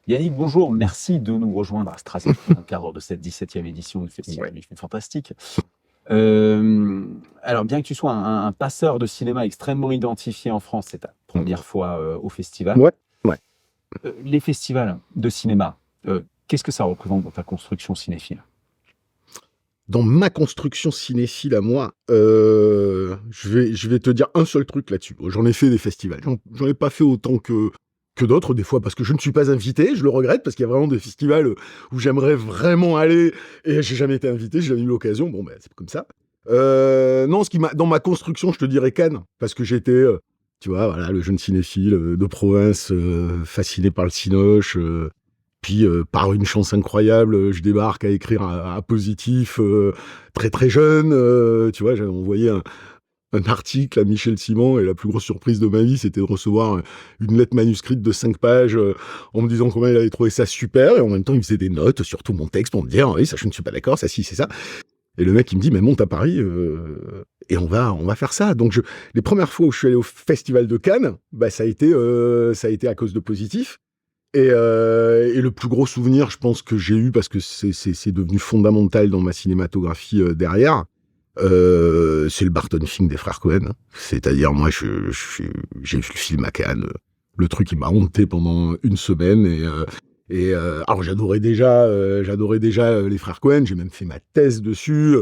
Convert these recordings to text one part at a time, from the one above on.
Yannick, bonjour, merci de nous rejoindre à Strasbourg dans le cadre de cette 17e édition du Festival Ouais. du film fantastique. Euh, alors, bien que tu sois un passeur de cinéma extrêmement identifié en France, c'est ta première fois au festival. Ouais, ouais. Les festivals de cinéma, qu'est-ce que ça représente dans ta construction cinéphile? Dans ma construction cinéphile à moi, je vais te dire un seul truc là-dessus. J'en ai fait des festivals. J'en ai pas fait autant que d'autres, des fois, parce que je ne suis pas invité. Je le regrette, parce qu'il y a vraiment des festivals où j'aimerais vraiment aller, et j'ai jamais été invité, j'ai jamais eu l'occasion. Bon, ben, c'est comme ça. Non, dans ma construction, je te dirais Cannes, parce que j'étais, tu vois, voilà, le jeune cinéphile de province, fasciné par le cinoche, puis par une chance incroyable, je débarque à écrire à Positif très très jeune. Tu vois, j'avais envoyé un article à Michel Simon et la plus grosse surprise de ma vie, c'était de recevoir une lettre manuscrite de 5 pages en me disant combien il avait trouvé ça super, et en même temps il faisait des notes sur tout mon texte pour me dire oui, ça je ne suis pas d'accord, ça si c'est ça. Et le mec il me dit mais monte à Paris et on va faire ça. Donc les premières fois où je suis allé au festival de Cannes, bah ça a été à cause de Positif. Et le plus gros souvenir, je pense que j'ai eu, parce que c'est devenu fondamental dans ma cinématographie derrière, c'est le Barton Fink des frères Cohen. C'est-à-dire, moi, j'ai vu le film à Cannes, le truc qui m'a hanté pendant une semaine. Alors, j'adorais déjà les frères Cohen. J'ai même fait ma thèse dessus,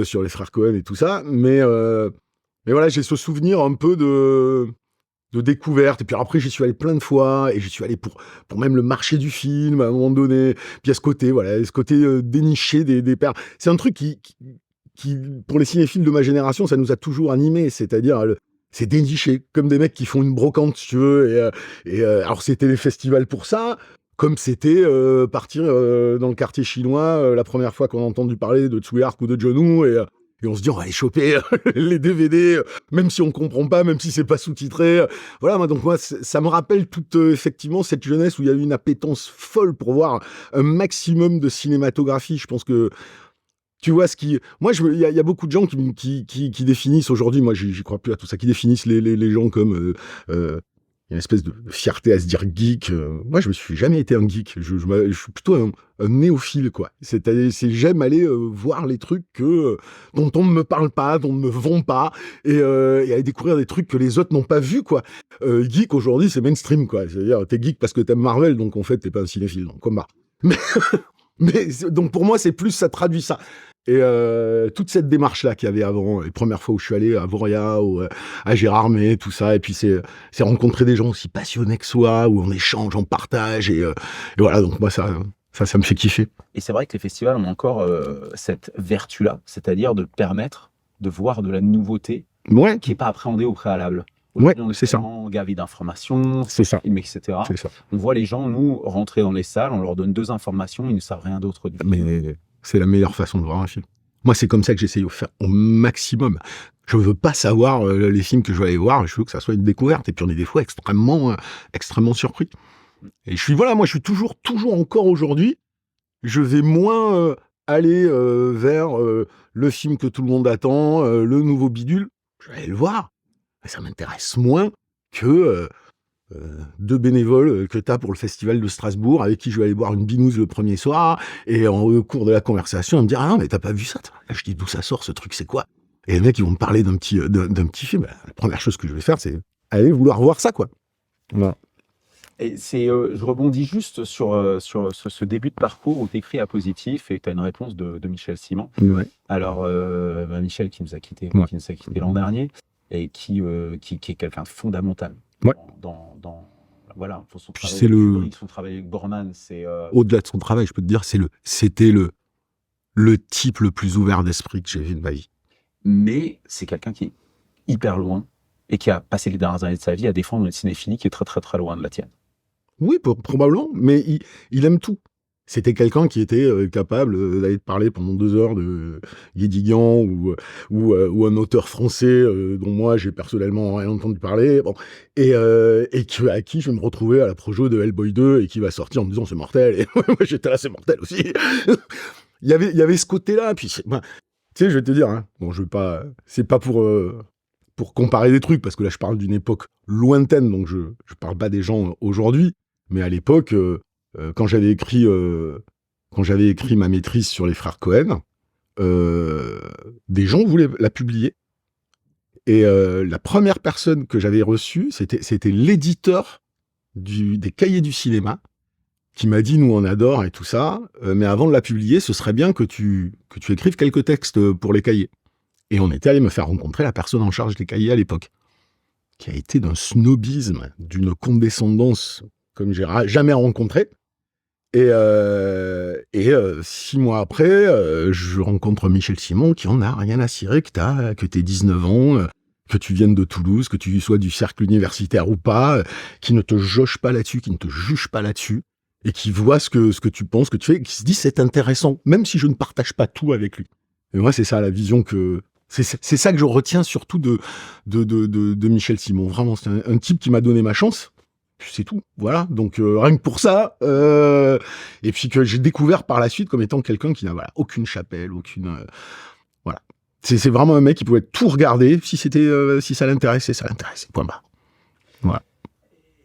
sur les frères Cohen et tout ça. Mais voilà, j'ai ce souvenir un peu de découverte. Et puis après, j'y suis allé plein de fois, et j'y suis allé pour même le marché du film, à un moment donné. Puis il y a ce côté, voilà, ce côté déniché des pères. C'est un truc qui, pour les cinéphiles de ma génération, ça nous a toujours animés. C'est-à-dire, c'est déniché, comme des mecs qui font une brocante, si tu veux. Alors, c'était les festivals pour ça, comme c'était partir dans le quartier chinois la première fois qu'on a entendu parler de Tsui Hark ou de John Woo, et on se dit, on va aller choper les DVD, même si on comprend pas, même si c'est pas sous-titré. Voilà, donc moi, ça me rappelle toute, effectivement, cette jeunesse où il y a eu une appétence folle pour voir un maximum de cinématographie. Je pense que, tu vois, moi, il y a beaucoup de gens qui définissent aujourd'hui, moi, j'y crois plus à tout ça, qui définissent les gens comme, il y a une espèce de fierté à se dire geek. Moi, je me suis jamais été un geek. Je suis plutôt un néophile, quoi. J'aime aller voir les trucs dont on ne me parle pas, dont on ne me vend pas, et aller découvrir des trucs que les autres n'ont pas vus, quoi. Geek, aujourd'hui, c'est mainstream, quoi. C'est-à-dire, t'es geek parce que t'aimes Marvel, donc en fait, t'es pas un cinéphile, donc combat. Mais, donc pour moi, c'est plus, ça traduit ça. Et toute cette démarche-là qu'il y avait avant, les premières fois où je suis allé à Voria, ou à Gérardmer, tout ça, et puis c'est rencontrer des gens aussi passionnés que soi, où on échange, on partage, et voilà, donc moi, ça me fait kiffer. Et c'est vrai que les festivals ont encore cette vertu-là, c'est-à-dire de permettre de voir de la nouveauté Ouais, qui n'est pas appréhendée au préalable. ouais, Aujourd'hui, on est c'est ça, tellement gavé d'informations, c'est ça, films, etc. c'est ça. On voit les gens, nous, rentrer dans les salles, on leur donne deux informations, ils ne savent rien d'autre du film. Mais c'est la meilleure façon de voir un film. Moi, c'est comme ça que j'essaye de faire au maximum. Je veux pas savoir les films que je vais aller voir, je veux que ça soit une découverte. Et puis on est des fois extrêmement surpris. Et moi je suis toujours encore aujourd'hui, je vais moins aller vers le film que tout le monde attend, le nouveau bidule. Je vais aller le voir. Mais ça m'intéresse moins que deux bénévoles que t'as pour le festival de Strasbourg, avec qui je vais aller boire une binouse le premier soir, et au cours de la conversation, on me dit ah non mais t'as pas vu ça toi. Là, je dis d'où ça sort ce truc, c'est quoi? Et les mecs ils vont me parler d'un petit film. La première chose que je vais faire, c'est aller vouloir voir ça, quoi. Voilà. Et je rebondis juste sur ce début de parcours où tu écris à Positif et tu as une réponse de Michel Simon. Ouais. Alors, Michel qui nous a quittés Ouais. l'an dernier et qui est quelqu'un de fondamental Ouais. voilà, pour son Puis travail c'est avec Kubrick, son travail avec Borman. Au-delà de son travail, je peux te dire, c'était le type le plus ouvert d'esprit que j'ai vu de ma vie. Mais c'est quelqu'un qui est hyper loin et qui a passé les dernières années de sa vie à défendre une cinéphilie qui est très très très loin de la tienne. Oui, probablement, mais il aime tout. C'était quelqu'un qui était capable d'aller te parler pendant 2 heures de Guédiguian ou un auteur français dont moi j'ai personnellement rien entendu parler, bon, et à qui je vais me retrouver à la projo de Hellboy 2 et qui va sortir en me disant c'est mortel, et moi j'étais là, c'est mortel aussi. Il y avait ce côté-là, puis tu sais, je vais te dire, hein, bon, je veux pas, c'est pas pour comparer des trucs, parce que là je parle d'une époque lointaine, donc je parle pas des gens aujourd'hui. Mais à l'époque, quand j'avais écrit ma maîtrise sur les frères Cohen, des gens voulaient la publier. Et la première personne que j'avais reçue, c'était l'éditeur des cahiers du cinéma, qui m'a dit, nous on adore et tout ça, mais avant de la publier, ce serait bien que tu écrives quelques textes pour les cahiers. Et on était allé me faire rencontrer la personne en charge des cahiers à l'époque, qui a été d'un snobisme, d'une condescendance comme j'ai jamais rencontré. Et 6 mois après, je rencontre Michel Simon, qui en a rien à cirer que t'aies 19 ans, que tu viennes de Toulouse, que tu sois du cercle universitaire ou pas, qui ne te jauge pas là-dessus, qui ne te juge pas là-dessus, et qui voit ce que tu penses, que tu fais, et qui se dit c'est intéressant, même si je ne partage pas tout avec lui. Et moi, c'est ça la vision que... C'est ça que je retiens surtout de Michel Simon. Vraiment, c'est un type qui m'a donné ma chance. C'est tout, voilà. Donc rien que pour ça, et puis que j'ai découvert par la suite comme étant quelqu'un qui n'a aucune chapelle, voilà. C'est vraiment un mec qui pouvait tout regarder si ça l'intéressait, point barre. Voilà.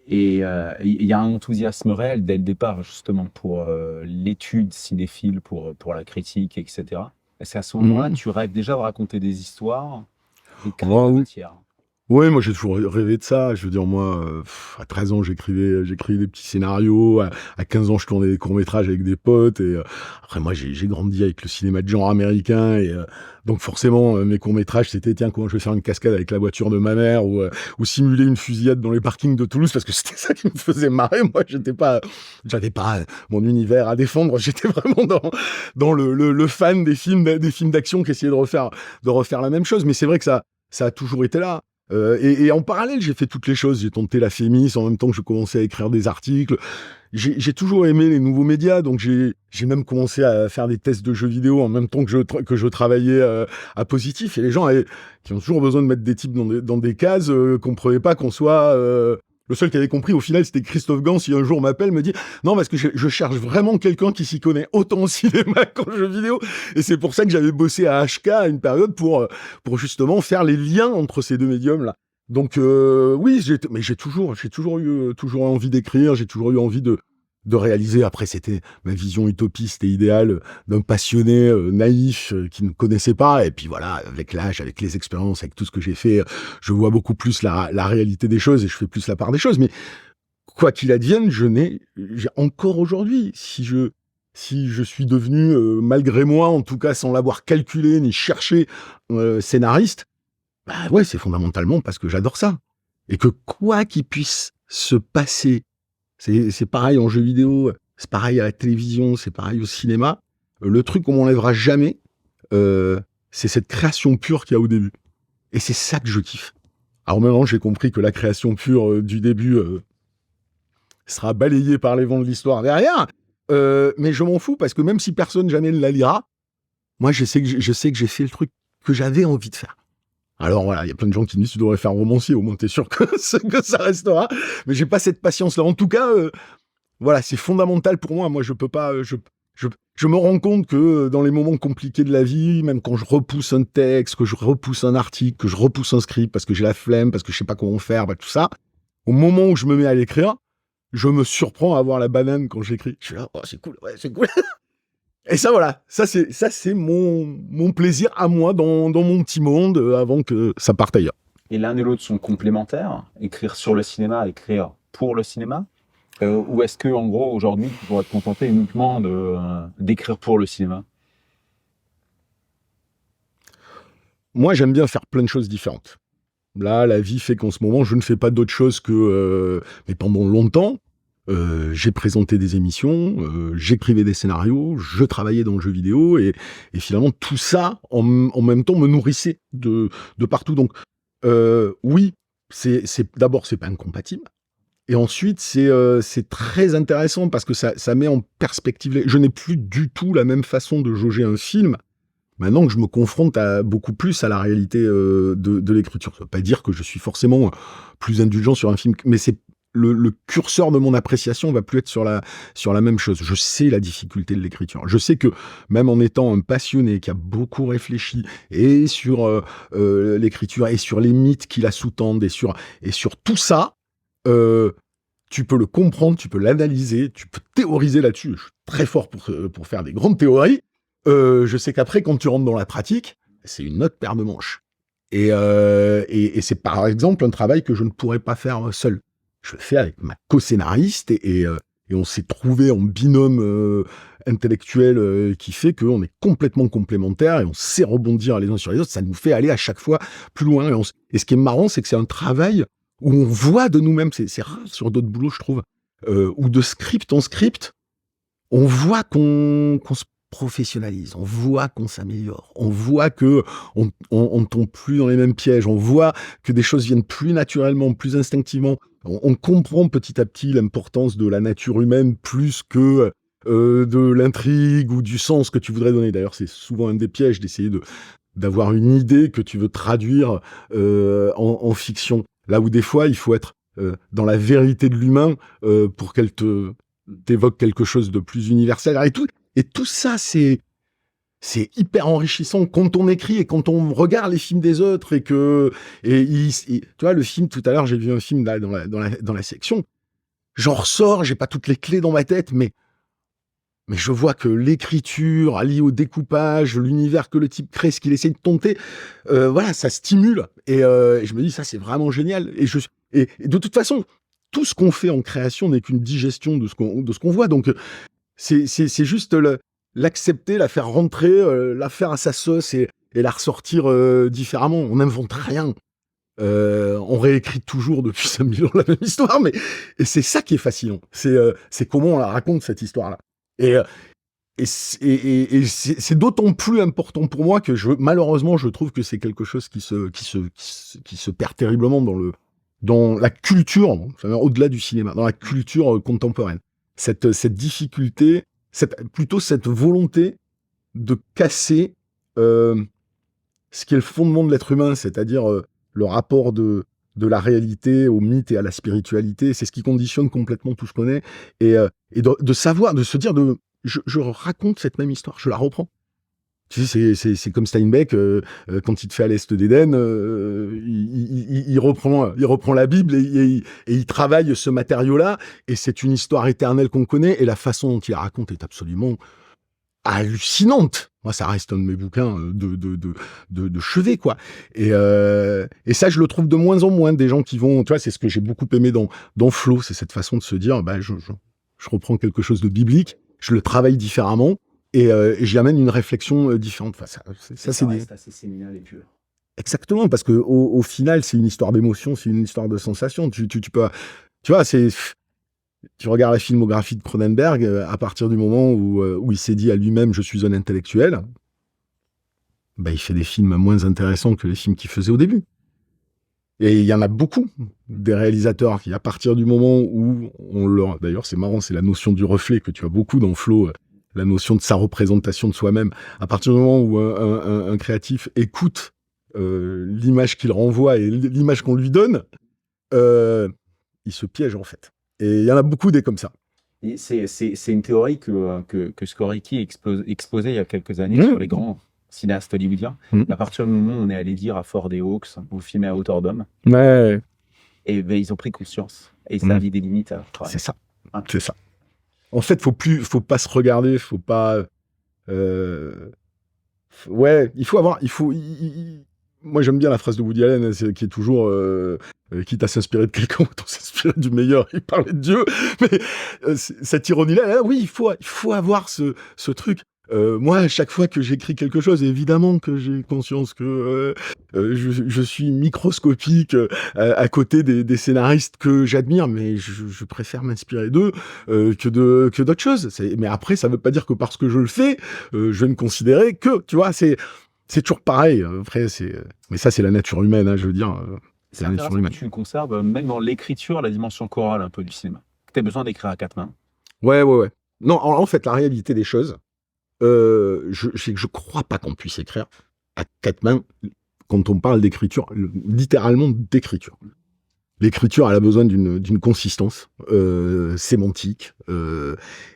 Et il y a un enthousiasme réel dès le départ justement pour l'étude cinéphile, pour la critique, etc. Est-ce qu'à ce moment-là, tu rêves déjà de raconter des histoires, des cas de matière? Oui, moi j'ai toujours rêvé de ça. Je veux dire, moi, à 13 ans, j'écrivais des petits scénarios. À 15 ans, je tournais des courts-métrages avec des potes. Et après, moi, j'ai grandi avec le cinéma de genre américain. Et donc forcément, mes courts-métrages, c'était, tiens, comment je vais faire une cascade avec la voiture de ma mère ou simuler une fusillade dans les parkings de Toulouse, parce que c'était ça qui me faisait marrer. Moi, j'avais pas mon univers à défendre. J'étais vraiment dans le fan des films d'action qui essayaient de refaire la même chose. Mais c'est vrai que ça a toujours été là. Et en parallèle, j'ai fait toutes les choses. J'ai tenté la Fémis en même temps que je commençais à écrire des articles. J'ai toujours aimé les nouveaux médias, donc j'ai même commencé à faire des tests de jeux vidéo en même temps que je travaillais à Positif. Et les gens qui ont toujours besoin de mettre des types dans des cases comprenaient pas qu'on soit... Le seul qui avait compris, au final, c'était Christophe Gans, qui un jour m'appelle, me dit « Non, parce que je cherche vraiment quelqu'un qui s'y connaît autant au cinéma qu'en jeux vidéo. » Et c'est pour ça que j'avais bossé à HK à une période pour justement faire les liens entre ces deux médiums-là. Donc oui, mais j'ai toujours eu envie d'écrire, j'ai toujours eu envie de réaliser. Après, c'était ma vision utopiste et idéale d'un passionné naïf qui ne connaissait pas. Et puis voilà, avec l'âge, avec les expériences, avec tout ce que j'ai fait, je vois beaucoup plus la réalité des choses et je fais plus la part des choses. Mais quoi qu'il advienne, j'ai encore aujourd'hui, si je suis devenu, malgré moi, en tout cas sans l'avoir calculé ni cherché, scénariste, bah ouais, c'est fondamentalement parce que j'adore ça. Et que quoi qu'il puisse se passer, c'est pareil en jeu vidéo, c'est pareil à la télévision, c'est pareil au cinéma. Le truc qu'on m'enlèvera jamais, c'est cette création pure qu'il y a au début. Et c'est ça que je kiffe. Alors maintenant, j'ai compris que la création pure du début sera balayée par les vents de l'histoire derrière. Mais je m'en fous parce que même si personne jamais ne la lira, moi je sais que j'ai fait le truc que j'avais envie de faire. Alors voilà, il y a plein de gens qui me disent tu devrais faire romancier, au moins t'es sûr que ça restera. Mais j'ai pas cette patience-là. En tout cas, voilà, c'est fondamental pour moi. Moi, je peux pas. Je me rends compte que dans les moments compliqués de la vie, même quand je repousse un texte, que je repousse un article, que je repousse un script parce que j'ai la flemme, parce que je sais pas comment faire, tout ça, au moment où je me mets à l'écrire, je me surprends à avoir la banane quand j'écris. Je suis là, oh, c'est cool, ouais, c'est cool. Et ça, voilà, ça c'est mon plaisir à moi dans mon petit monde avant que ça parte ailleurs. Et l'un et l'autre sont complémentaires, écrire sur le cinéma, écrire pour le cinéma, ou est-ce que en gros aujourd'hui tu pourrais te contenter uniquement d'écrire pour le cinéma? Moi, j'aime bien faire plein de choses différentes. Là, la vie fait qu'en ce moment, je ne fais pas d'autre chose que... mais pendant longtemps, j'ai présenté des émissions, j'écrivais des scénarios, je travaillais dans le jeu vidéo, et finalement, tout ça, en même temps, me nourrissait de partout. Donc, oui, d'abord, c'est pas incompatible. Et ensuite, c'est très intéressant parce que ça met en perspective... Je n'ai plus du tout la même façon de jauger un film maintenant que je me confronte beaucoup plus à la réalité de l'écriture. Ça ne veut pas dire que je suis forcément plus indulgent sur un film, mais c'est le curseur de mon appréciation va plus être sur la même chose. Je sais la difficulté de l'écriture. Je sais que même en étant un passionné qui a beaucoup réfléchi et sur l'écriture et sur les mythes qui la sous-tendent et sur tout ça, tu peux le comprendre, tu peux l'analyser, tu peux théoriser là-dessus. Je suis très fort pour faire des grandes théories. Je sais qu'après, quand tu rentres dans la pratique, c'est une autre paire de manches. Et c'est par exemple un travail que je ne pourrais pas faire seul. Je le fais avec ma co-scénariste et on s'est trouvé en binôme intellectuel qui fait qu'on est complètement complémentaires et on sait rebondir les uns sur les autres. Ça nous fait aller à chaque fois plus loin. Et ce qui est marrant, c'est que c'est un travail où on voit de nous-mêmes, c'est rare sur d'autres boulots, je trouve, ou de script en script, on voit qu'on se professionnalise, on voit qu'on s'améliore, on voit que on tombe plus dans les mêmes pièges, on voit que des choses viennent plus naturellement, plus instinctivement. On comprend petit à petit l'importance de la nature humaine plus que de l'intrigue ou du sens que tu voudrais donner. D'ailleurs, c'est souvent un des pièges d'essayer d'avoir une idée que tu veux traduire en fiction. Là où des fois, il faut être dans la vérité de l'humain pour qu'elle t'évoque quelque chose de plus universel. Et tout ça, c'est hyper enrichissant quand on écrit et quand on regarde les films des autres tu vois, le film, tout à l'heure, j'ai vu un film là, dans la section. J'en ressors, j'ai pas toutes les clés dans ma tête, mais je vois que l'écriture, alliée au découpage, l'univers que le type crée, ce qu'il essaie de tenter, voilà, ça stimule. Et je me dis, ça, c'est vraiment génial. Et de toute façon, tout ce qu'on fait en création n'est qu'une digestion de ce qu'on voit. Donc, c'est juste l'accepter, la faire rentrer, la faire à sa sauce et la ressortir différemment. On n'invente rien. On réécrit toujours depuis 5000 ans la même histoire, et c'est ça qui est fascinant. C'est comment on la raconte, cette histoire-là. Et c'est d'autant plus important pour moi que malheureusement, je trouve que c'est quelque chose qui se perd terriblement dans la culture, au-delà du cinéma, dans la culture contemporaine. Cette difficulté, plutôt cette volonté de casser ce qui est le fondement de l'être humain, c'est-à-dire le rapport de la réalité au mythe et à la spiritualité. C'est ce qui conditionne complètement tout ce qu'on est. Et de savoir, de se dire, je raconte cette même histoire, je la reprends. Tu sais, c'est comme Steinbeck, quand il te fait à l'Est d'Éden, il reprend la Bible et il travaille ce matériau-là, et c'est une histoire éternelle qu'on connaît, et la façon dont il la raconte est absolument hallucinante. Moi, ça reste un de mes bouquins de chevet, quoi. Et ça, je le trouve de moins en moins, des gens qui vont, tu vois, c'est ce que j'ai beaucoup aimé dans Flow, c'est cette façon de se dire, je reprends quelque chose de biblique, je le travaille différemment, et j'y amène une réflexion différente. Enfin, ça reste assez séminal et pur. Exactement, parce que au final, c'est une histoire d'émotion, c'est une histoire de sensation. Tu peux, tu vois, tu regardes la filmographie de Cronenberg, à partir du moment où il s'est dit à lui-même « je suis un intellectuel », il fait des films moins intéressants que les films qu'il faisait au début. Et il y en a beaucoup, des réalisateurs qui, à partir du moment où d'ailleurs, c'est marrant, c'est la notion du reflet que tu as beaucoup dans Flow, la notion de sa représentation de soi-même. À partir du moment où un créatif écoute l'image qu'il renvoie et l'image qu'on lui donne, il se piège, en fait. Et il y en a beaucoup des comme ça. Et c'est une théorie que Scorsese exposait il y a quelques années sur les grands cinéastes hollywoodiens. À partir du moment où on est allé dire à Ford et Hawks, vous filmez à hauteur d'homme, et ils ont pris conscience et ils ont mis des limites à leur travail. C'est ça. C'est ça. En fait, faut pas se regarder, faut pas. Ouais, moi, j'aime bien la phrase de Woody Allen, qui est toujours quitte à s'inspirer de quelqu'un, autant s'inspirer du meilleur. Il parlait de Dieu, mais cette ironie-là, oui, il faut avoir ce truc. Moi, à chaque fois que j'écris quelque chose, évidemment que j'ai conscience que je suis microscopique à côté des scénaristes que j'admire, mais je préfère m'inspirer d'eux que d'autres choses. Mais après, ça veut pas dire que parce que je le fais, je vais me considérer que, tu vois, c'est toujours pareil. Après, mais ça, c'est la nature humaine, hein, je veux dire. C'est la nature humaine. Tu conserves, même dans l'écriture, la dimension chorale un peu du cinéma. Tu as besoin d'écrire à quatre mains. Ouais. Non, en fait, la réalité des choses, je crois pas qu'on puisse écrire à quatre mains quand on parle d'écriture, littéralement d'écriture. L'écriture, elle a besoin d'une consistance sémantique.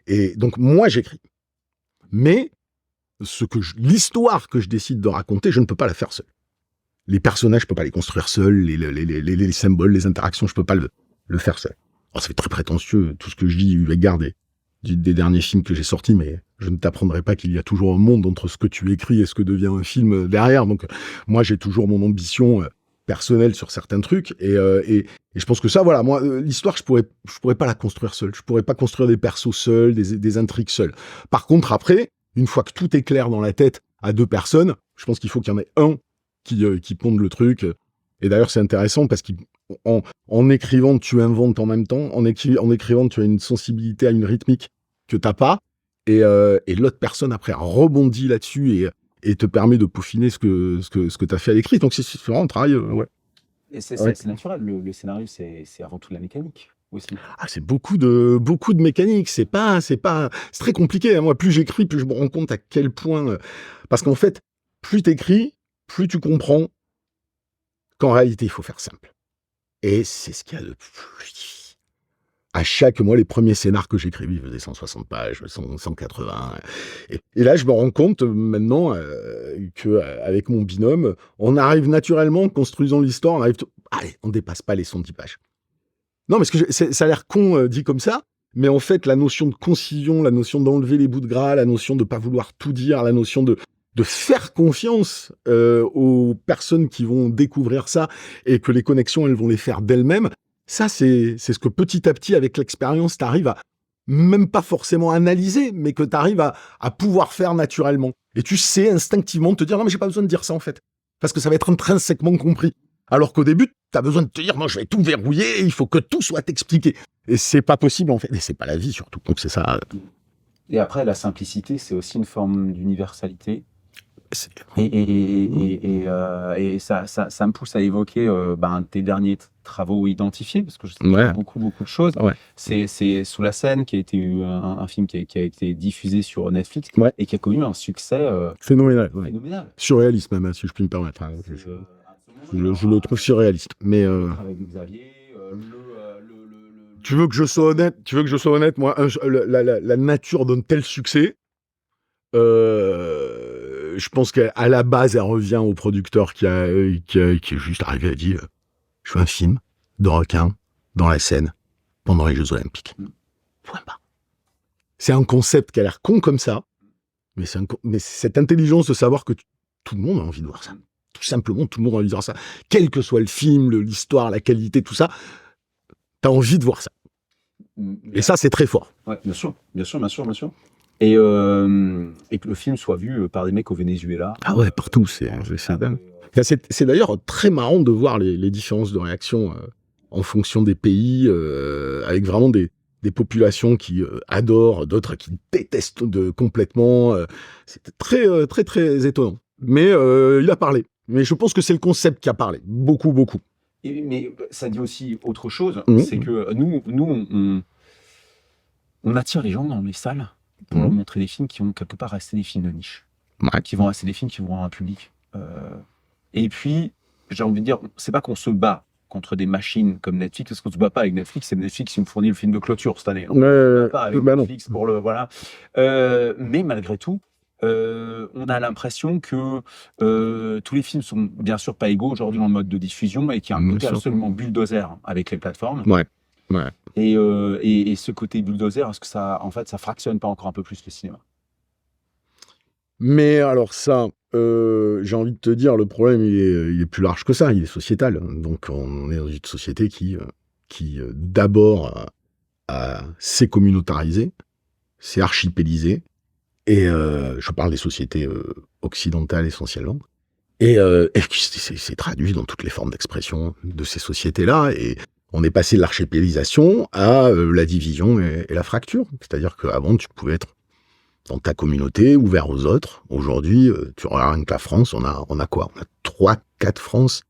Et donc, moi, j'écris. Mais l'histoire que je décide de raconter, je ne peux pas la faire seul. Les personnages, je peux pas les construire seul, les symboles, les interactions, je peux pas le faire seul. ça fait très prétentieux, tout ce que je dis, eu égard des derniers films que j'ai sortis, mais je ne t'apprendrai pas qu'il y a toujours un monde entre ce que tu écris et ce que devient un film derrière. Donc, moi, j'ai toujours mon ambition personnelle sur certains trucs. Et je pense que ça, voilà, moi, l'histoire, je pourrais pas la construire seul. Je pourrais pas construire des persos seuls, des intrigues seuls. Par contre, après, une fois que tout est clair dans la tête à deux personnes, je pense qu'il faut qu'il y en ait un qui ponde le truc. Et d'ailleurs, c'est intéressant parce qu'en écrivant, tu inventes en même temps. En écrivant, tu as une sensibilité à une rythmique que t'as pas. Et l'autre personne, après, rebondit là-dessus et te permet de peaufiner ce que tu as fait à l'écrit. Donc, c'est vraiment un travail, ouais. Et c'est Ouais. naturel. Le scénario, c'est avant tout de la mécanique aussi. Ah, c'est beaucoup de mécanique. C'est très compliqué, hein. Moi, plus j'écris, plus je me rends compte à quel point, parce qu'en fait, plus t'écris, plus tu comprends qu'en réalité, il faut faire simple. Et c'est ce qu'il y a de plus difficile. Moi, les premiers scénars que j'écrivais, ils faisaient 160 pages, 180. Et là, je me rends compte maintenant qu'avec mon binôme, on arrive naturellement, en construisant l'histoire, allez, on dépasse pas les 110 pages. Non, parce que ça a l'air con dit comme ça, mais en fait, la notion de concision, la notion d'enlever les bouts de gras, la notion de pas vouloir tout dire, la notion de faire confiance aux personnes qui vont découvrir ça et que les connexions, elles vont les faire d'elles-mêmes. Ça, c'est ce que petit à petit, avec l'expérience, t'arrives à même pas forcément analyser, mais que t'arrives à pouvoir faire naturellement. Et tu sais instinctivement te dire, non, mais j'ai pas besoin de dire ça, en fait. Parce que ça va être intrinsèquement compris. Alors qu'au début, t'as besoin de te dire, non, je vais tout verrouiller, il faut que tout soit expliqué. Et c'est pas possible, en fait. Et c'est pas la vie, surtout. Donc c'est ça. Et après, la simplicité, c'est aussi une forme d'universalité. C'est- Et ça me pousse à évoquer tes derniers travaux identifiés, parce que je sais qu'il y Ouais. a beaucoup de choses. Ouais. C'est Sous la scène, qui a été un film qui a été diffusé sur Netflix Ouais. et qui a connu un succès Phénoménal, ouais. phénoménal. Surréaliste même, hein, si je puis me permettre. Hein. Je le trouve surréaliste. Mais Avec Xavier, tu veux que je sois honnête, moi, la nature d'un tel succès, je pense qu'à la base, elle revient au producteur qui est juste arrivé à dire, je fais un film de requin dans la Seine pendant les Jeux Olympiques. Point barre. C'est un concept qui a l'air con comme ça, mais mais cette intelligence de savoir que tout le monde a envie de voir ça. Tout simplement, tout le monde a envie de voir ça. Quel que soit le film, l'histoire, la qualité, tout ça, t'as envie de voir ça. Et ça, c'est très fort. Ouais, bien sûr. Et que le film soit vu par des mecs au Venezuela. Ah ouais, partout, c'est dingue. C'est d'ailleurs très marrant de voir les différences de réaction en fonction des pays, avec vraiment des populations qui adorent, d'autres qui détestent complètement. C'était très, très étonnant. Mais il a parlé. Mais je pense que c'est le concept qui a parlé. Beaucoup, beaucoup. Mais ça dit aussi autre chose, Mmh. c'est que nous on attire les gens dans les salles pour leur montrer des films qui vont quelque part rester des films de niche, Ouais. qui vont rester des films qui vont avoir un public. Et puis, j'ai envie de dire, c'est pas qu'on se bat contre des machines comme Netflix, parce qu'on se bat pas avec Netflix, c'est Netflix qui me fournit le film de clôture cette année. On se bat pas avec Netflix pour le voilà. Mais malgré tout, on a l'impression que tous les films sont bien sûr pas égaux aujourd'hui dans le mode de diffusion et qu'il y a un côté absolument bulldozer avec les plateformes. Ouais. Et ce côté bulldozer, est-ce que ça fractionne pas encore un peu plus le cinéma? Mais alors ça, j'ai envie de te dire, le problème, il est plus large que ça, il est sociétal. Donc on est dans une société qui d'abord s'est communautarisée, s'est archipélisée, et je parle des sociétés occidentales essentiellement, et qui c'est traduit dans toutes les formes d'expression de ces sociétés-là, et on est passé de l'archipélisation à la division et la fracture. C'est-à-dire qu'avant, tu pouvais être dans ta communauté, ouvert aux autres. Aujourd'hui, tu regardes que la France, on a quoi? On a 3-4 France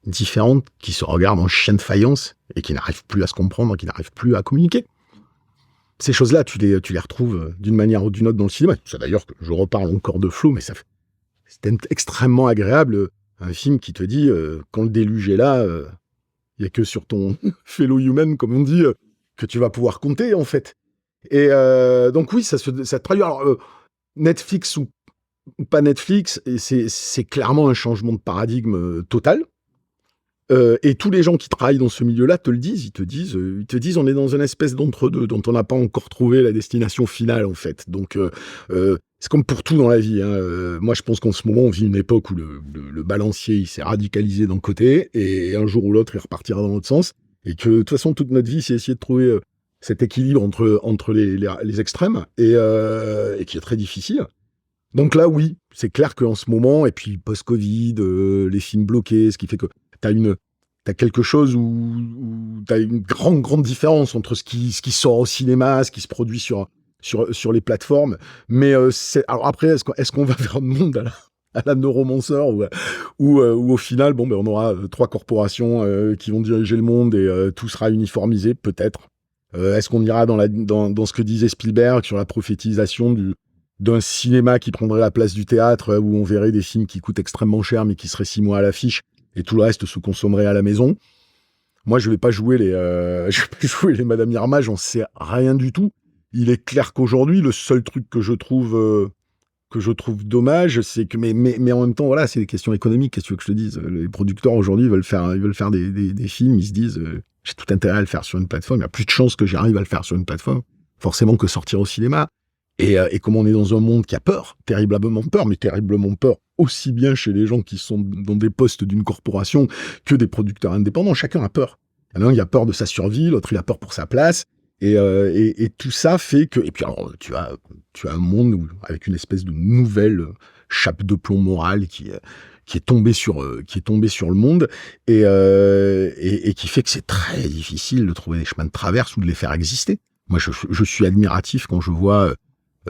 différentes qui se regardent en chien de faïence et qui n'arrivent plus à se comprendre, qui n'arrivent plus à communiquer. Ces choses-là, tu les retrouves d'une manière ou d'une autre dans le cinéma. C'est d'ailleurs que je reparle encore de Flow, mais c'est extrêmement agréable, un film qui te dit, quand le déluge est là, il n'y a que sur ton fellow human, comme on dit, que tu vas pouvoir compter, en fait. Et donc oui, ça traduit. Alors, Netflix ou pas Netflix, c'est clairement un changement de paradigme total. Et tous les gens qui travaillent dans ce milieu-là te le disent, ils te disent, on est dans une espèce d'entre-deux dont on n'a pas encore trouvé la destination finale en fait. Donc c'est comme pour tout dans la vie. Moi, je pense qu'en ce moment, on vit une époque où le balancier il s'est radicalisé d'un côté et un jour ou l'autre, il repartira dans l'autre sens. Et que de toute façon, toute notre vie, c'est essayer de trouver cet équilibre entre les extrêmes et qui est très difficile. Donc là, oui, c'est clair qu'en ce moment, et puis post-Covid, les films bloqués, ce qui fait que t'as quelque chose où t'as une grande différence entre ce qui sort au cinéma, ce qui se produit sur les plateformes. Mais alors après, est-ce qu'on va vers un monde à la Neuromancer où au final, bon, ben, on aura 3 corporations qui vont diriger le monde et tout sera uniformisé, peut-être. Est-ce qu'on ira dans ce que disait Spielberg sur la prophétisation d'un cinéma qui prendrait la place du théâtre, où on verrait des films qui coûtent extrêmement cher mais qui seraient 6 mois à l'affiche et tout le reste se consommerait à la maison. Moi, je vais pas jouer les Madame Irma, j'en sais rien du tout. Il est clair qu'aujourd'hui, le seul truc que je trouve dommage, c'est que mais en même temps, voilà, c'est des questions économiques. Qu'est-ce que tu veux que je te dise? Les producteurs aujourd'hui veulent faire des films, ils se disent j'ai tout intérêt à le faire sur une plateforme. Il y a plus de chances que j'arrive à le faire sur une plateforme, forcément, que sortir au cinéma. Et comme on est dans un monde qui a peur, terriblement peur, aussi bien chez les gens qui sont dans des postes d'une corporation que des producteurs indépendants, chacun a peur. Il y en a un, il a peur de sa survie, l'autre, il a peur pour sa place. Et tout ça fait que... Et puis alors, tu as un monde avec une espèce de nouvelle chape de plomb morale qui est tombée sur le monde et qui fait que c'est très difficile de trouver des chemins de traverse ou de les faire exister. Moi, je suis admiratif quand je vois...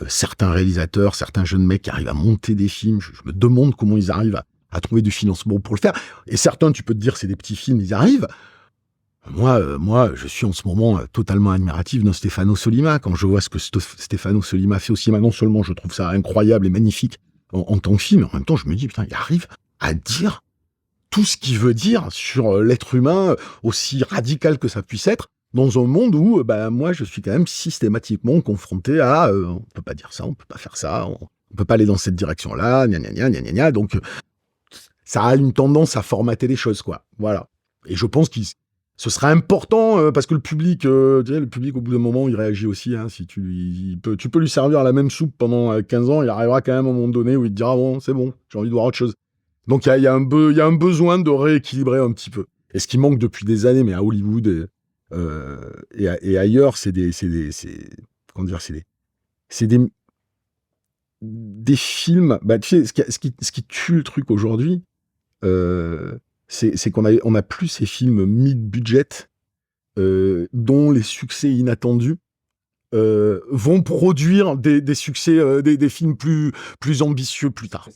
certains réalisateurs, certains jeunes mecs qui arrivent à monter des films, je me demande comment ils arrivent à trouver du financement pour le faire. Et certains, tu peux te dire, c'est des petits films, ils y arrivent. Moi, je suis en ce moment totalement admiratif de Stefano Sollima. Quand je vois ce que Stefano Sollima fait au cinéma, non seulement je trouve ça incroyable et magnifique en tant que film, mais en même temps, je me dis, putain, il arrive à dire tout ce qu'il veut dire sur l'être humain, aussi radical que ça puisse être, dans un monde où, moi, je suis quand même systématiquement confronté à on peut pas dire ça, on peut pas faire ça, on peut pas aller dans cette direction-là, gna gna gna gna gna gna. Donc, ça a une tendance à formater les choses, quoi. Voilà. Et je pense que ce serait important, parce que le public, au bout d'un moment, il réagit aussi. Hein, si tu peux lui servir la même soupe pendant 15 ans, il arrivera quand même à un moment donné où il te dira, bon, c'est bon, j'ai envie de voir autre chose. Donc, il y a un besoin de rééquilibrer un petit peu. Et ce qui manque depuis des années, mais à Hollywood et ailleurs, c'est des films. Tu sais, ce qui tue le truc aujourd'hui, c'est qu'on a plus ces films mid-budget dont les succès inattendus vont produire des succès, des films plus ambitieux plus tard.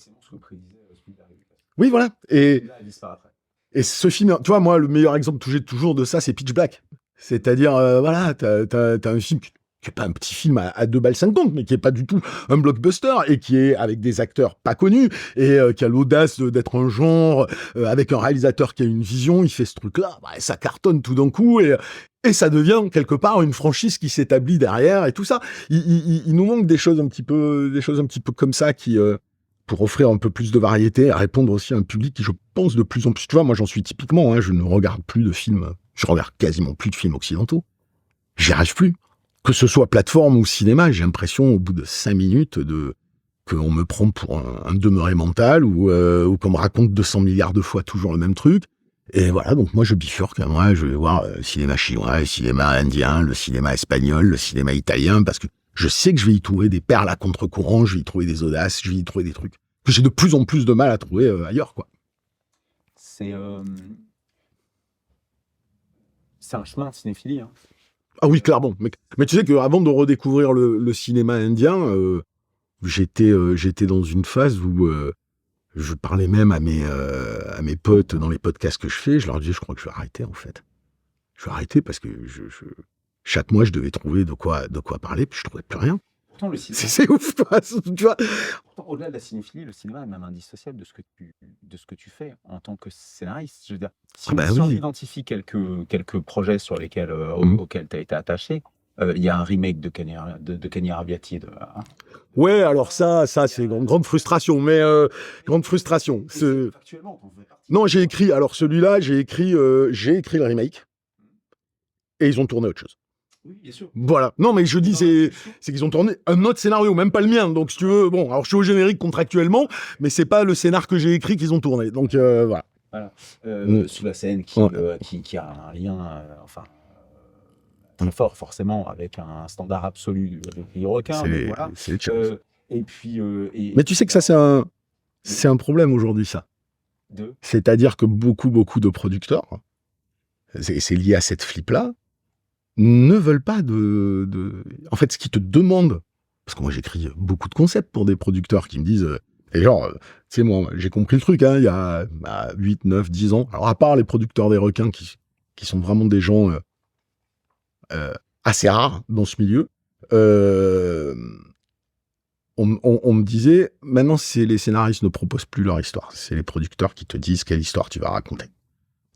Oui, voilà. Et ce film, tu vois, moi, le meilleur exemple que j'ai toujours de ça, c'est Pitch Black. C'est-à-dire, voilà, t'as un film qui est pas un petit film à 2,50 balles, mais qui est pas du tout un blockbuster, et qui est avec des acteurs pas connus, et qui a l'audace d'être un genre, avec un réalisateur qui a une vision, il fait ce truc-là, ça cartonne tout d'un coup, et ça devient quelque part une franchise qui s'établit derrière, et tout ça. Il nous manque des choses un petit peu comme ça qui... pour offrir un peu plus de variété, à répondre aussi à un public qui, je pense, de plus en plus... Tu vois, moi, j'en suis typiquement, je ne regarde plus de films, je regarde quasiment plus de films occidentaux. J'y arrive plus. Que ce soit plateforme ou cinéma, j'ai l'impression, au bout de 5 minutes, qu'on me prend pour un demeuré mental, ou qu'on me raconte 200 milliards de fois toujours le même truc. Et voilà, donc moi, je bifurque. Moi, je vais voir le cinéma chinois, le cinéma indien, le cinéma espagnol, le cinéma italien, parce que je sais que je vais y trouver des perles à contre-courant, je vais y trouver des audaces, je vais y trouver des trucs que j'ai de plus en plus de mal à trouver ailleurs, quoi. C'est un chemin de cinéphilie. Hein. Ah oui, clairement. Mais tu sais qu'avant de redécouvrir le cinéma indien, j'étais dans une phase où je parlais même à mes potes dans les podcasts que je fais. Je leur disais, je crois que je vais arrêter, en fait. Je vais arrêter parce que chaque mois, je devais trouver de quoi parler, puis je trouvais plus rien. Pourtant, le cinéma... C'est ouf, quoi, tu vois. Pourtant, au-delà de la cinéphilie, le cinéma est même indissociable de ce que tu fais en tant que scénariste. Je veux dire, si on identifie quelques projets sur lesquels, auxquels tu as été attaché, Il y a un remake de Kenny Arbiati. Hein. Ouais, alors ça c'est une grande frustration, mais grande frustration. Factuellement, on fait partie. Non, j'ai écrit, alors celui-là, j'ai écrit le remake, et ils ont tourné autre chose. Oui, bien sûr. Voilà. Non, mais je dis, c'est qu'ils ont tourné un autre scénario, même pas le mien. Donc, si tu veux, bon, alors je suis au générique contractuellement, mais c'est pas le scénar que j'ai écrit qu'ils ont tourné. Donc, voilà. Voilà. Sous la scène qui a un lien, très fort forcément avec un standard absolu des requins. Voilà. Et puis. Mais tu sais que ça, c'est un problème aujourd'hui, ça. C'est-à-dire que beaucoup de producteurs, c'est lié à cette flip-là, ne veulent pas En fait, ce qu'ils te demandent, parce que moi j'écris beaucoup de concepts pour des producteurs qui me disent, et genre, tu sais, moi j'ai compris le truc, hein, il y a 8, 9, 10 ans, alors à part les producteurs des requins qui sont vraiment des gens assez rares dans ce milieu, on me disait, maintenant les scénaristes ne proposent plus leur histoire, c'est les producteurs qui te disent quelle histoire tu vas raconter.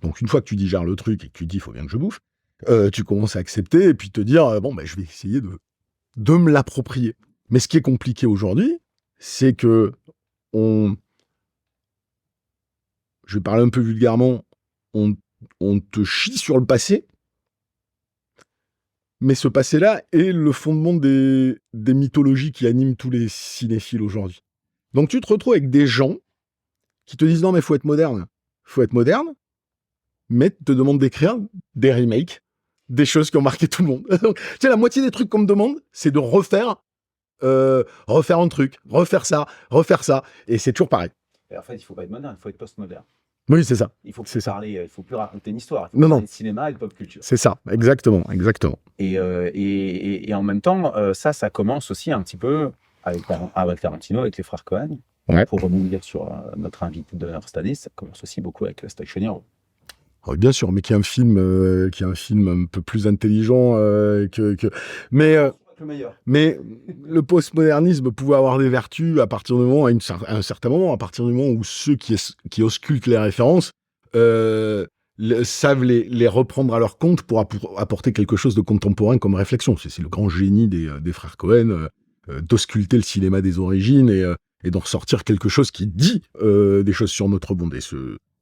Donc une fois que tu digères le truc et que tu dis, il faut bien que je bouffe, tu commences à accepter et puis te dire, bon, je vais essayer de me l'approprier. Mais ce qui est compliqué aujourd'hui, c'est que je vais parler un peu vulgairement, on te chie sur le passé, mais ce passé-là est le fondement des mythologies qui animent tous les cinéphiles aujourd'hui. Donc tu te retrouves avec des gens qui te disent, non mais faut être moderne, mais te demandent d'écrire des remakes, des choses qui ont marqué tout le monde. Donc, tu sais, la moitié des trucs qu'on me demande, c'est de refaire un truc, refaire ça, et c'est toujours pareil. Et en fait, il faut pas être moderne, il faut être post-moderne. Oui, c'est ça. Il faut plus parler, il faut plus raconter une histoire. Il faut parler de cinéma et de pop culture. C'est ça, exactement. Et en même temps, ça commence aussi un petit peu avec Tarantino, avec les frères Coen. Ouais. Pour rebondir sur notre invité d'honneur cette année, ça commence aussi beaucoup avec Last Action Hero. Oui, bien sûr, mais qui est un film un peu plus intelligent mais le postmodernisme pouvait avoir des vertus à partir du moment, à un certain moment, à partir du moment où ceux qui auscultent les références savent les reprendre à leur compte pour apporter quelque chose de contemporain comme réflexion. C'est le grand génie des frères Coen, d'ausculter le cinéma des origines et d'en ressortir quelque chose qui dit des choses sur notre monde.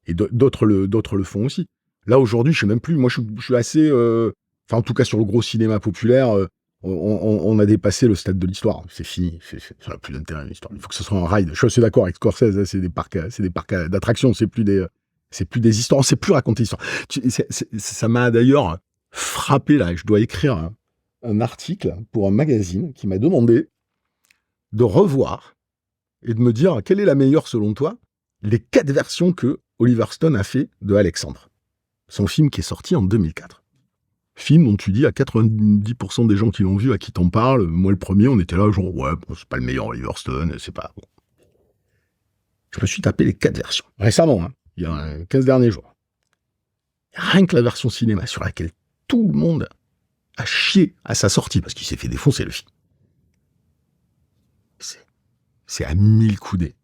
Et d'autres le font aussi. Là, aujourd'hui, je sais même plus. Moi, je suis assez... en tout cas, sur le gros cinéma populaire, on a dépassé le stade de l'histoire. C'est fini. Ça n'a plus d'intérêt, l'histoire. Il faut que ce soit un ride. Je suis assez d'accord avec Scorsese. C'est des parcs d'attractions. C'est plus des histoires. On ne sait plus raconter l'histoire. Ça m'a d'ailleurs frappé, là. Je dois écrire un article pour un magazine qui m'a demandé de revoir et de me dire quelle est la meilleure, selon toi, les 4 versions que Oliver Stone a fait de Alexandre. Son film qui est sorti en 2004. Film dont tu dis à 90% des gens qui l'ont vu, à qui t'en parles, moi le premier, on était là genre, ouais, bon, c'est pas le meilleur Oliver Stone, c'est pas... Bon. Je me suis tapé les 4 versions. Récemment, hein, il y a 15 derniers jours. Rien que la version cinéma sur laquelle tout le monde a chié à sa sortie, parce qu'il s'est fait défoncer le film. C'est à 1000 coudées.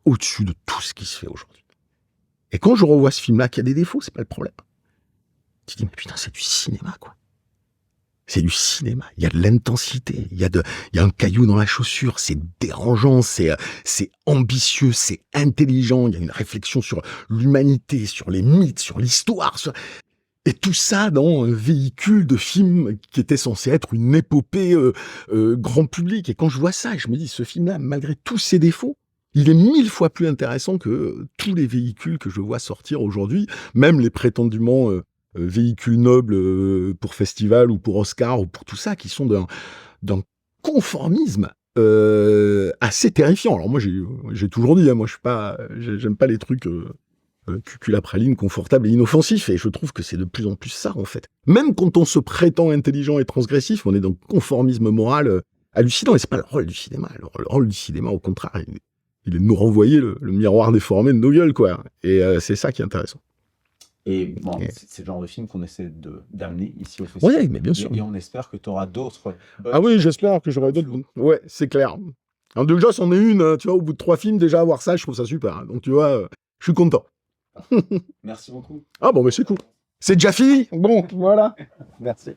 Au-dessus de tout ce qui se fait aujourd'hui. Et quand je revois ce film-là, qui a des défauts, c'est pas le problème. Tu te dis, mais putain, c'est du cinéma, quoi. C'est du cinéma. Il y a de l'intensité. Il y a un caillou dans la chaussure. C'est dérangeant. C'est ambitieux. C'est intelligent. Il y a une réflexion sur l'humanité, sur les mythes, sur l'histoire. Et tout ça dans un véhicule de film qui était censé être une épopée grand public. Et quand je vois ça, je me dis, ce film-là, malgré tous ses défauts, il est 1000 fois plus intéressant que tous les véhicules que je vois sortir aujourd'hui, même les prétendument véhicules nobles pour festival ou pour Oscar ou pour tout ça, qui sont d'un conformisme assez terrifiant. Alors moi, j'ai toujours dit, hein, moi, j'aime pas les trucs cuculapraline, confortables et inoffensifs, et je trouve que c'est de plus en plus ça, en fait. Même quand on se prétend intelligent et transgressif, on est dans un conformisme moral hallucinant, et c'est pas le rôle du cinéma. Le rôle du cinéma, au contraire, il est de nous renvoyer le miroir déformé de nos gueules, quoi. Et c'est ça qui est intéressant. Et bon, c'est le genre de film qu'on essaie d'amener ici au festival. Oui, mais bien sûr. Et on espère que tu auras d'autres. Ah oui, j'espère que j'aurai d'autres. Ouais, c'est clair. Alors déjà, c'en est une, tu vois, au bout de 3 films, déjà avoir ça, je trouve ça super. Donc tu vois, je suis content. Merci beaucoup. Ah bon, mais c'est cool. C'est déjà fini. Bon, voilà. Merci.